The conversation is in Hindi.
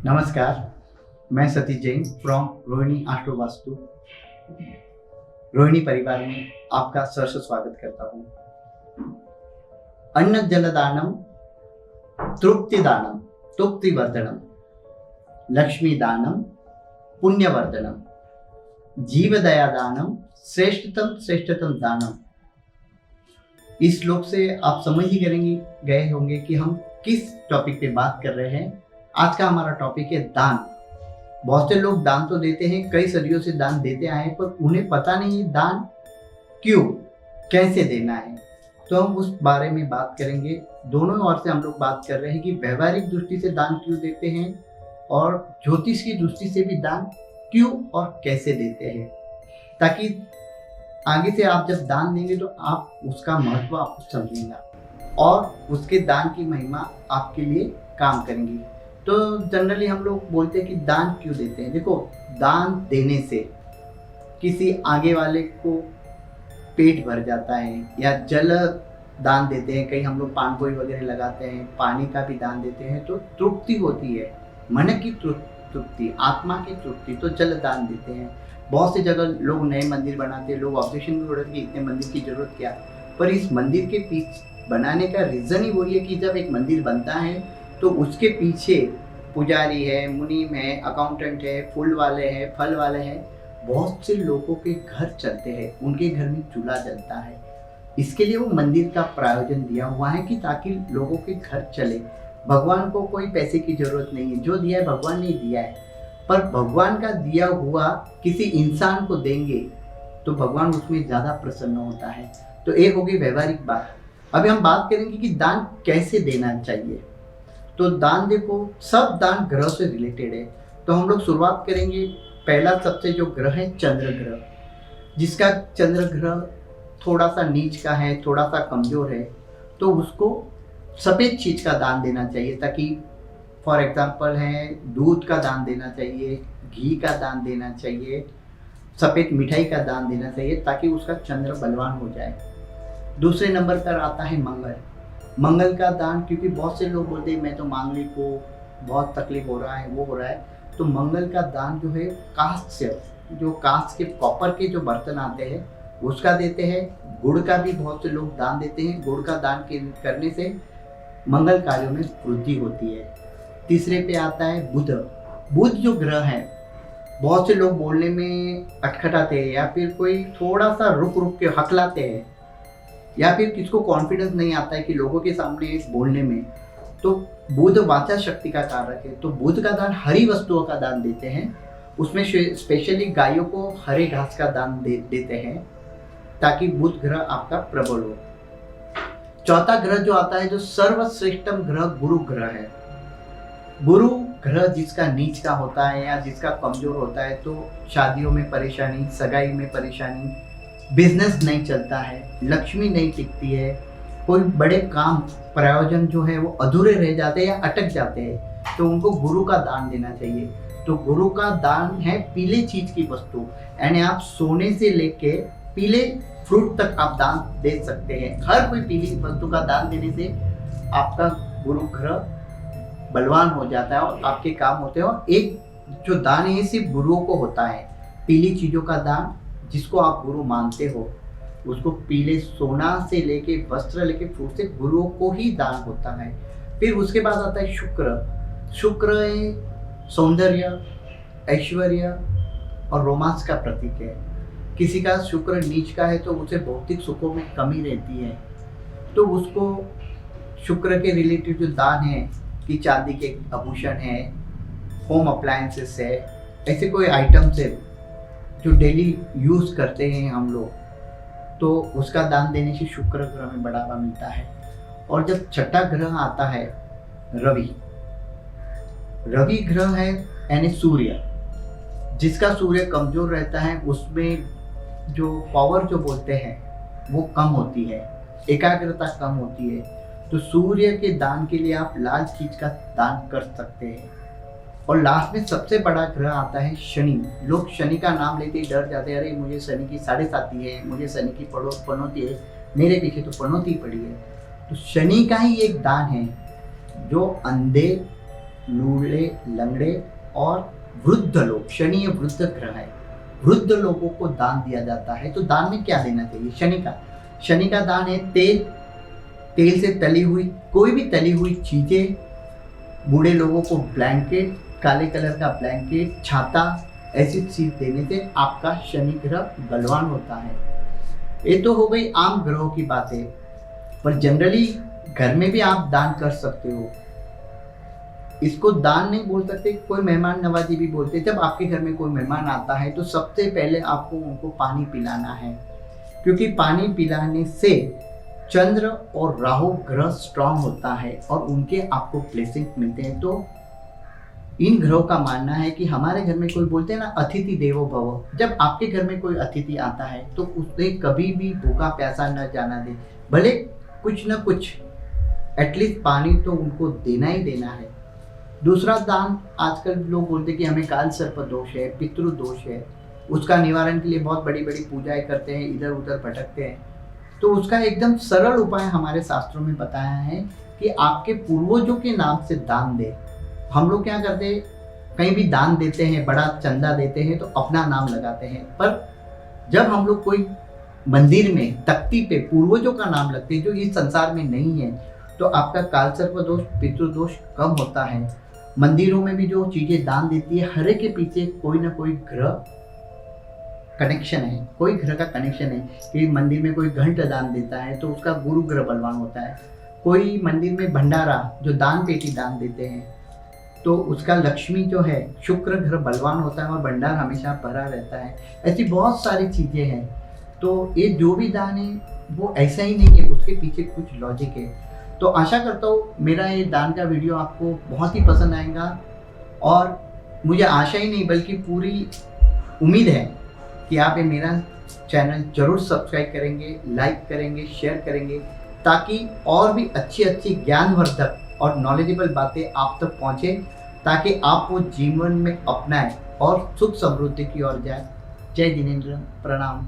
नमस्कार, मैं सतीश जैन फ्रॉम रोहिणी आस्ट्रो वास्तु रोहिणी परिवार में आपका सहर्ष स्वागत करता हूँ। अन्न जल दानम, तृप्ति दानम, तुप्ति वर्धनम, लक्ष्मी दानम, पुण्य वर्धनम, जीव दया दानम, श्रेष्ठतम दानम। इस श्लोक से आप समझ ही गए होंगे कि हम किस टॉपिक पे बात कर रहे हैं। आज का हमारा टॉपिक है दान। बहुत से लोग दान तो देते हैं, कई सदियों से दान देते आए हैं, पर उन्हें पता नहीं है दान क्यों, कैसे देना है। तो हम उस बारे में बात करेंगे। दोनों ओर से हम लोग बात कर रहे हैं कि व्यवहारिक दृष्टि से दान क्यों देते हैं और ज्योतिष की दृष्टि से भी दान क्यों और कैसे देते हैं, ताकि आगे से आप जब दान देंगे तो आप उसका महत्व आपको समझेंगे और उसके दान की महिमा आपके लिए काम करेंगी। तो जनरली हम लोग बोलते हैं कि दान क्यों देते हैं। देखो, दान देने से किसी आगे वाले को पेट भर जाता है, या जल दान देते हैं, कहीं हम लोग पानपोई वगैरह लगाते हैं, पानी का भी दान देते हैं तो तृप्ति होती है, मन की तृप्ति, आत्मा की तृप्ति। तो जल दान देते हैं। बहुत सी जगह लोग नए मंदिर बनाते हैं, लोग ऑब्जेक्शन भी उड़ते हैं कि इतने मंदिर की जरूरत क्या। पर इस मंदिर के पीछे बनाने का रीज़न ही वही है कि जब एक मंदिर बनता है तो उसके पीछे पुजारी है, मुनीम है, अकाउंटेंट है, फूल वाले हैं, फल वाले हैं, बहुत से लोगों के घर चलते हैं, उनके घर में चूल्हा जलता है। इसके लिए वो मंदिर का प्रायोजन दिया हुआ है कि ताकि लोगों के घर चले। भगवान को कोई पैसे की जरूरत नहीं है, जो दिया है भगवान ने दिया है, पर भगवान का दिया हुआ किसी इंसान को देंगे तो भगवान उसमें ज़्यादा प्रसन्न होता है। तो एक होगी व्यवहारिक बात। अभी हम बात करेंगे कि दान कैसे देना चाहिए। तो दान, देखो, सब दान ग्रह से रिलेटेड है। तो हम लोग शुरुआत करेंगे। पहला सबसे जो ग्रह है चंद्र ग्रह, जिसका चंद्र ग्रह थोड़ा सा नीच का है, थोड़ा सा कमज़ोर है, तो उसको सफ़ेद चीज़ का दान देना चाहिए। ताकि फॉर एग्जांपल है, दूध का दान देना चाहिए, घी का दान देना चाहिए, सफ़ेद मिठाई का दान देना चाहिए, ताकि उसका चंद्र बलवान हो जाए। दूसरे नंबर पर आता है मंगल का दान, क्योंकि बहुत से लोग बोलते हैं मैं तो मांगलिक को बहुत तकलीफ हो रहा है, वो हो रहा है। तो मंगल का दान जो है कांच के कॉपर के जो बर्तन आते हैं उसका देते हैं। गुड़ का भी बहुत से लोग दान देते हैं। गुड़ का दान करने से मंगल कार्यों में वृद्धि होती है। तीसरे पे आता है बुध जो ग्रह है, बहुत से लोग बोलने में अटखटाते हैं, या फिर कोई थोड़ा सा रुक के हकलाते हैं, या फिर किसको कॉन्फिडेंस नहीं आता है कि लोगों के सामने बोलने में। तो बुध वाचा शक्ति का कारक है। तो बुध का दान हरी वस्तुओं का दान देते हैं। उसमें स्पेशली गायों को हरे घास का दान देते हैं, ताकि बुध ग्रह आपका प्रबल हो। चौथा ग्रह जो आता है, जो सर्वश्रेष्ठम ग्रह गुरु ग्रह है। गुरु ग्रह जिसका नीच का होता है या जिसका कमजोर होता है, तो शादियों में परेशानी, सगाई में परेशानी, बिजनेस नहीं चलता है, लक्ष्मी नहीं टिकती है, कोई बड़े काम प्रयोजन जो है वो अधूरे रह जाते हैं या अटक जाते हैं, तो उनको गुरु का दान देना चाहिए। तो गुरु का दान है पीले चीज की वस्तु, यानी आप सोने से लेके पीले फ्रूट तक आप दान दे सकते हैं। हर कोई पीली वस्तु का दान देने से आपका गुरु ग्रह बलवान हो जाता है और आपके काम होते हैं। और एक जो दान है सिर्फ गुरुओं को होता है, पीली चीजों का दान। जिसको आप गुरु मानते हो उसको पीले सोना से लेके वस्त्र लेके फ्रूट से गुरुओं को ही दान होता है। फिर उसके बाद आता है शुक्र है सौंदर्य, ऐश्वर्य और रोमांस का प्रतीक है। किसी का शुक्र नीच का है तो उसे भौतिक सुखों में कमी रहती है, तो उसको शुक्र के रिलेटेड जो दान है कि चांदी के आभूषण है, होम अप्लायंसेस है, ऐसे कोई आइटम्स है जो डेली यूज़ करते हैं हम लोग, तो उसका दान देने से शुक्र ग्रह में बढ़ावा मिलता है। और जब छठा ग्रह आता है रवि ग्रह है, यानी सूर्य, जिसका सूर्य कमजोर रहता है, उसमें जो पावर जो बोलते हैं वो कम होती है, एकाग्रता कम होती है। तो सूर्य के दान के लिए आप लाल चीज का दान कर सकते हैं। और लास्ट में सबसे बड़ा ग्रह आता है शनि। लोग शनि का नाम लेते ही डर जाते हैं, अरे मुझे शनि की 7.5 है, मुझे शनि की पनौती है, मेरे पीछे तो पनौती पड़ी है। तो शनि का ही एक दान है जो अंधे लूले, लंगड़े और वृद्ध लोग, शनि वृद्ध ग्रह है, वृद्ध लोगों को दान दिया जाता है। तो दान में क्या देना चाहिए? शनि का दान है तेल से तली हुई कोई भी तली हुई चीजें, बूढ़े लोगों को ब्लैंकेट, काले कलर का ब्लैंकेट, छाता, ऐसी चीज देने से आपका शनि ग्रह बलवान होता है। ये तो हो गई आम ग्रहों की बातें, पर जनरली घर में भी आप दान कर सकते हो। इसको दान नहीं बोल सकते, कोई मेहमान नवाजी भी बोलते। जब आपके घर में कोई मेहमान आता है तो सबसे पहले आपको उनको पानी पिलाना है, क्योंकि पानी पिलाने से चंद्र और राहु ग्रह स्ट्रांग होता है और उनके आपको ब्लेसिंग मिलते हैं। तो इन ग्रहों का मानना है कि हमारे घर में कोई बोलते हैं ना, अतिथि देवो भव। जब आपके घर में कोई अतिथि आता है तो उसे कभी भी भूखा प्यासा न जाना दे, भले कुछ न कुछ एटलीस्ट पानी तो उनको देना ही देना है। दूसरा दान, आजकल लोग बोलते हैं कि हमें काल सर्प दोष है, पितृ दोष है, उसका निवारण के लिए बहुत बड़ी बड़ी पूजाएं करते हैं, इधर उधर भटकते हैं। तो उसका एकदम सरल उपाय हमारे शास्त्रों में बताया है कि आपके पूर्वजों के नाम से दान दे। हम लोग क्या करते हैं, कहीं भी दान देते हैं, बड़ा चंदा देते हैं तो अपना नाम लगाते हैं, पर जब हम लोग कोई मंदिर में तख्ती पे पूर्वजों का नाम लगते हैं जो इस संसार में नहीं है, तो आपका कालसर्प दोष, पितृदोष कम होता है। मंदिरों में भी जो चीजें दान देती है, हर एक के पीछे कोई ना कोई ग्रह कनेक्शन है, कोई ग्रह का कनेक्शन है। कि मंदिर में कोई घंट दान देता है तो उसका गुरु ग्रह बलवान होता है। कोई मंदिर में भंडारा जो दान पेटी दान देते हैं तो उसका लक्ष्मी जो है, शुक्र ग्रह बलवान होता है और भंडार हमेशा भरा रहता है। ऐसी बहुत सारी चीजें हैं। तो ये जो भी दान है वो ऐसा ही नहीं है, उसके पीछे कुछ लॉजिक है। तो आशा करता हूँ मेरा ये दान का वीडियो आपको बहुत ही पसंद आएगा, और मुझे आशा ही नहीं बल्कि पूरी उम्मीद है कि आप ये मेरा चैनल जरूर सब्सक्राइब करेंगे, लाइक करेंगे, शेयर करेंगे, ताकि और भी अच्छी अच्छी ज्ञानवर्धक और नॉलेजेबल बातें आप तक पहुँचे, ताकि आप वो जीवन में अपनाएं और सुख समृद्धि की ओर जाए। जय जिनेंद्र, प्रणाम।